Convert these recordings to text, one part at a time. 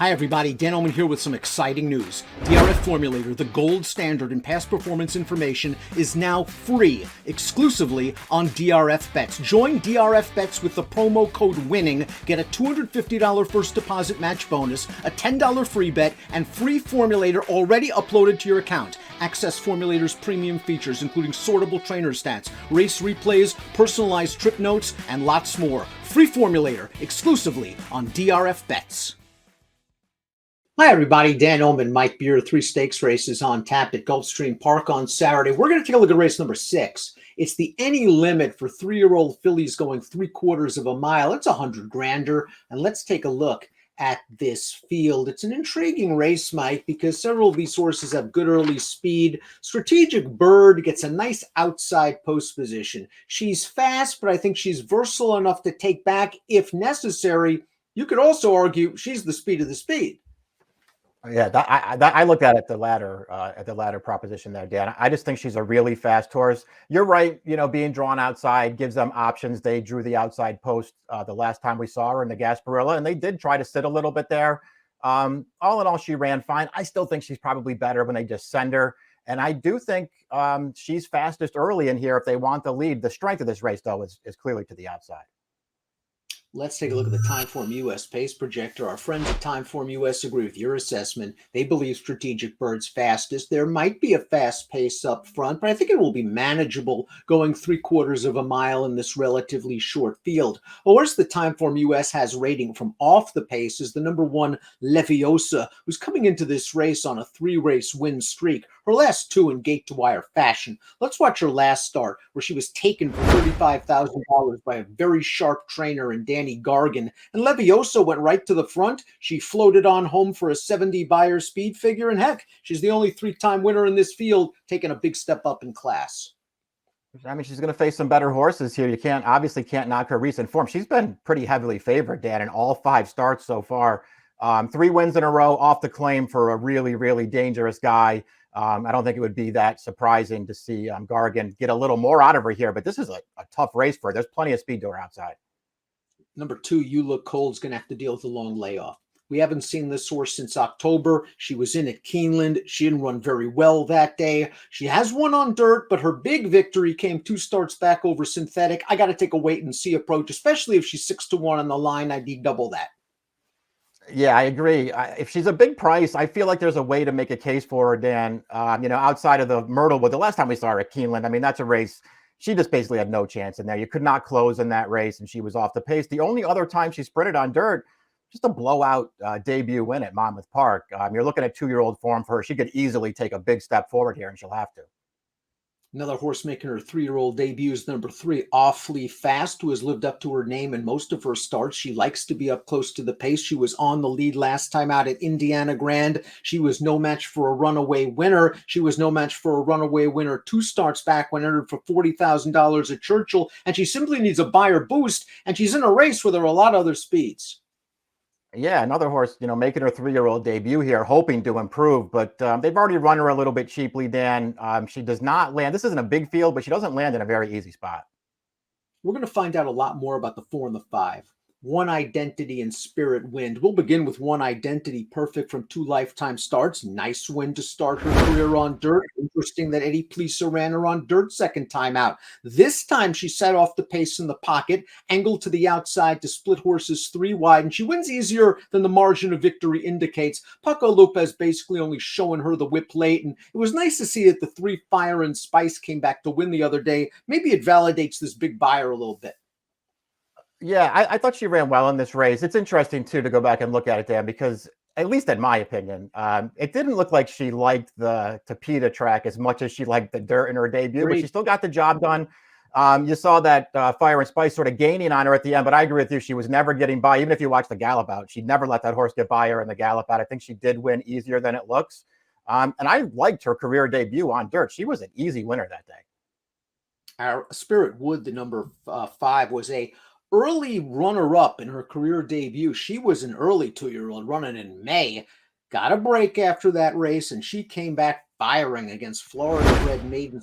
Hi everybody, Dan Illman here with some exciting news. DRF Formulator, the gold standard in past performance information, is now free exclusively on DRF Bets. Join DRF Bets with the promo code WINNING. Get a $250 first deposit match bonus, a $10 free bet, and free Formulator already uploaded to your account. Access Formulator's premium features, including sortable trainer stats, race replays, personalized trip notes, and lots more. Free Formulator exclusively on DRF Bets. Hi everybody, Dan Illman, Mike Beer, 3 stakes races on tap at Gulfstream Park on Saturday. We're going to take a look at race number 6. It's the any limit for 3-year-old fillies going 3/4 of a mile. It's $100,000, and let's take a look at this field. It's an intriguing race, Mike, because several of these horses have good early speed. Strategic Bird gets a nice outside post position. She's fast, but I think she's versatile enough to take back if necessary. You could also argue she's the speed of the speed. Yeah, I looked at it the latter proposition there, Dan. I just think she's a really fast horse. You're right, being drawn outside gives them options. They drew the outside post the last time we saw her in the Gasparilla, and they did try to sit a little bit there. All in all, she ran fine. I still think she's probably better when they just send her. And I do think she's fastest early in here if they want the lead. The strength of this race, though, is clearly to the outside. Let's take a look at the Timeform US pace projector. Our friends at Timeform US agree with your assessment. They believe Strategic Bird's fastest. There might be a fast pace up front, but I think it will be manageable going 3/4 of a mile in this relatively short field. A horse the Timeform US has rating from off the pace is the number 1 Leviosa, who's coming into this race on a 3-race win streak. Her last 2 in gate-to-wire fashion. Let's watch her last start, where she was taken for $35,000 by a very sharp trainer in Danny Gargan. And Leviosa went right to the front. She floated on home for a 70 buyer speed figure. And heck, she's the only 3-time winner in this field, taking a big step up in class. I mean, she's going to face some better horses here. You obviously can't knock her recent form. She's been pretty heavily favored, Dan, in all 5 starts so far. 3 wins in a row off the claim for a really, really dangerous guy. I don't think it would be that surprising to see Gargan get a little more out of her here, but this is a tough race for her. There's plenty of speed to her outside. Number 2, You Look Cold's going to have to deal with a long layoff. We haven't seen this horse since October. She was in at Keeneland. She didn't run very well that day. She has won on dirt, but her big victory came 2 starts back over synthetic. I got to take a wait and see approach, especially if she's 6-1 on the line. I'd need double that. Yeah, I agree. If she's a big price, I feel like there's a way to make a case for her, Dan. Outside of the Myrtlewood, the last time we saw her at Keeneland, I mean, that's a race. She just basically had no chance in there. You could not close in that race, and she was off the pace. The only other time she sprinted on dirt, just a blowout debut win at Monmouth Park. You're looking at 2-year-old form for her. She could easily take a big step forward here, and she'll have to. Another horse making her 3-year-old debut is number 3, Awfully Fast, who has lived up to her name in most of her starts. She likes to be up close to the pace. She was on the lead last time out at Indiana Grand. She was no match for a runaway winner. She was no match for a runaway winner 2 starts back when entered for $40,000 at Churchill, and she simply needs a buyer boost, and she's in a race where there are a lot of other speeds. Yeah, another horse, making her 3-year-old debut here, hoping to improve, but they've already run her a little bit cheaply, Dan. She does not land. This isn't a big field, but she doesn't land in a very easy spot. We're going to find out a lot more about the 4 and the 5. One Identity and Spirit Wind. We'll begin with One Identity, perfect from 2 lifetime starts. Nice win to start her career on dirt. Interesting that Eddie Plisa ran her on dirt second time out. This time she set off the pace in the pocket, angled to the outside to split horses 3 wide, and she wins easier than the margin of victory indicates. Paco Lopez basically only showing her the whip late, and it was nice to see that the 3 Fire and Spice came back to win the other day. Maybe it validates this big buyer a little bit. Yeah, I thought she ran well in this race. It's interesting, too, to go back and look at it, Dan, because at least in my opinion, it didn't look like she liked the Tapeta track as much as she liked the dirt in her debut, but she still got the job done. You saw that Fire and Spice sort of gaining on her at the end, but I agree with you. She was never getting by. Even if you watch the gallop out, she'd never let that horse get by her in the gallop out. I think she did win easier than it looks. And I liked her career debut on dirt. She was an easy winner that day. Our Spirit Wood, the number 5, was a early runner-up in her career debut. She was an early 2-year-old running in May. Got a break after that race, and she came back firing against Florida-bred Maiden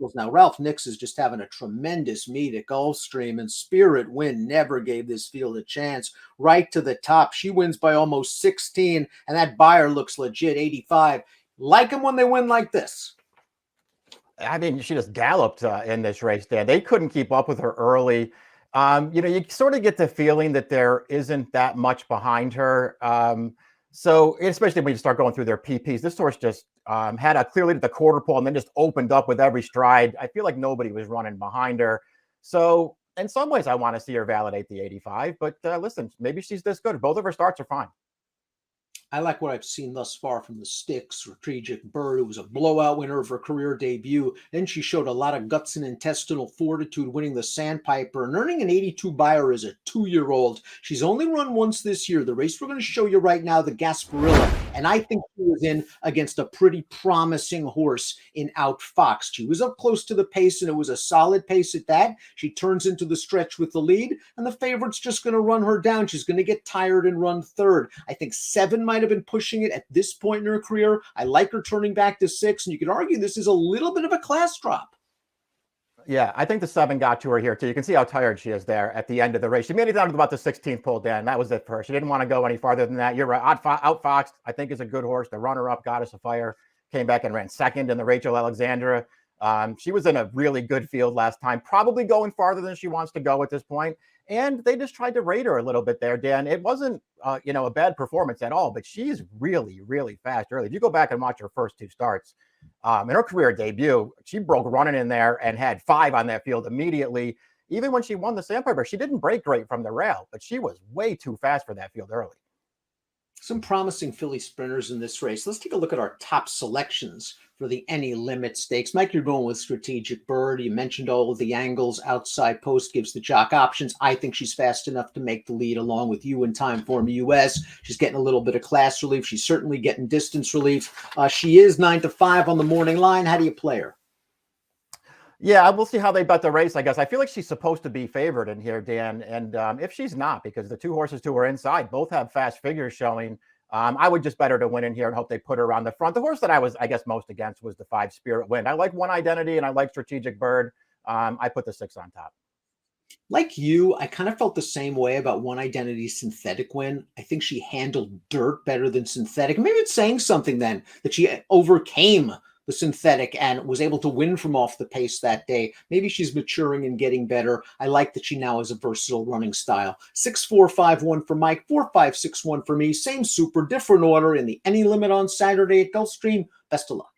vehicles. Now, Ralph Nix is just having a tremendous meet at Gulfstream, and Spirit Wind never gave this field a chance. Right to the top. She wins by almost 16, and that buyer looks legit, 85. Like them when they win like this. I mean, she just galloped in this race, Dan. They couldn't keep up with her early. You sort of get the feeling that there isn't that much behind her. So especially when you start going through their PPs, this horse just had a clear lead at the quarter pole and then just opened up with every stride. I feel like nobody was running behind her. So in some ways, I want to see her validate the 85. But listen, maybe she's this good. Both of her starts are fine. I like what I've seen thus far from the Sticks. Strategic Bird, who was a blowout winner of her career debut. Then she showed a lot of guts and intestinal fortitude, winning the Sandpiper and earning an 82 buyer as a 2-year-old. She's only run once this year. The race we're going to show you right now, the Gasparilla, and I think she was in against a pretty promising horse in Outfoxed. She was up close to the pace, and it was a solid pace at that. She turns into the stretch with the lead, and the favorite's just going to run her down. She's going to get tired and run third. I think 7 might have been pushing it at this point in her career. I like her turning back to 6, and you could argue this is a little bit of a class drop. Yeah, I think the 7 got to her here too. You can see how tired she is there at the end of the race. She made it down to about the 16th pole, Dan. That was it for her. She didn't want to go any farther than that. You're right. Outfoxed, I think, is a good horse. The runner-up, Goddess of Fire, came back and ran second in the Rachel Alexandra. She was in a really good field last time, probably going farther than she wants to go at this point. And they just tried to rate her a little bit there, Dan. It wasn't, a bad performance at all, but she's really, really fast early. If you go back and watch her first 2 starts, in her career debut, she broke running in there and had 5 on that field immediately. Even when she won the Sandpiper, she didn't break great from the rail, but she was way too fast for that field early. Some promising filly sprinters in this race. Let's take a look at our top selections for the Any Limit Stakes. Mike, you're going with Strategic Bird. You mentioned all of the angles. Outside Post gives the jock options. I think she's fast enough to make the lead along with You in Time Form US. She's getting a little bit of class relief. She's certainly getting distance relief. She is 9-5 on the morning line. How do you play her? Yeah, we'll see how they bet the race, I guess. I feel like she's supposed to be favored in here, Dan. And if she's not, because the 2 horses to her inside both have fast figures showing, I would just bet her to win in here and hope they put her around the front. The horse that I was, I guess, most against was the 5 Spirit Wind. I like One Identity and I like Strategic Bird. I put the 6 on top. Like you, I kind of felt the same way about One Identity Synthetic Win. I think she handled dirt better than Synthetic. Maybe it's saying something then that she overcame the Synthetic and was able to win from off the pace that day. Maybe she's maturing and getting better. I like that she now has a versatile running style. 6-4-5-1 for Mike, 4-5-6-1 for me. Same super, different order in the Any Limit on Saturday at Gulfstream. Best of luck.